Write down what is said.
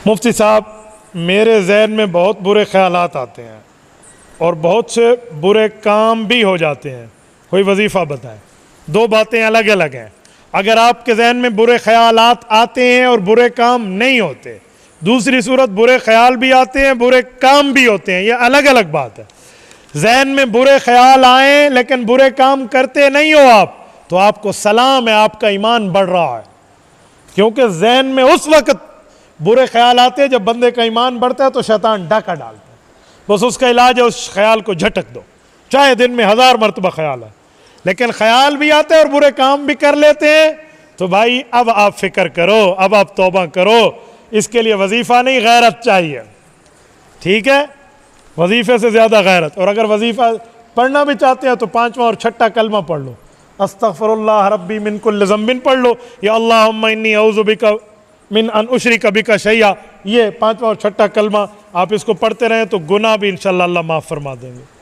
मुफ्ती साहब, मेरे जहन में बहुत बुरे ख्यालात आते हैं और बहुत से बुरे काम भी हो जाते हैं, कोई वजीफ़ा बताएं। दो बातें अलग अलग हैं। अगर आपके जहन में बुरे ख्यालात आते हैं और बुरे काम नहीं होते, दूसरी सूरत बुरे ख्याल भी आते हैं, बुरे काम भी होते हैं, यह अलग अलग बात है। जहन में बुरे ख्याल आए लेकिन बुरे काम करते नहीं हो आप, तो आपको सलाम है, आपका ईमान बढ़ रहा है। क्योंकि जहन में उस वक्त बुरे ख्याल आते हैं जब बंदे का ईमान बढ़ता है तो शैतान डाका डालता है। बस उसका इलाज है उस ख्याल को झटक दो, चाहे दिन में 1000 मरतबा ख्याल है, लेकिन ख्याल भी आते हैं और बुरे काम भी कर लेते हैं। तो भाई अब आप फिक्र करो, अब आप तौबा करो। इसके लिए वजीफ़ा नहीं, गैरत चाहिए। ठीक है, वजीफ़े से ज़्यादा गैरत। और अगर वजीफ़ा पढ़ना भी चाहते हैं तो 5वां और 6ठा कलमा पढ़ लो, अस्तगफिरुल्लाह रब्बी मिन कुल्लि ज़ंबिन पढ़ लो, या अल्लाहुम्मा इन्नी औज़ु बिका मिन अन उशरिका बिका शैया। ये 5वां और 6ठा कलमा आप इसको पढ़ते रहें तो गुनाह भी इंशाअल्लाह अल्लाह माफ़ फरमा देंगे।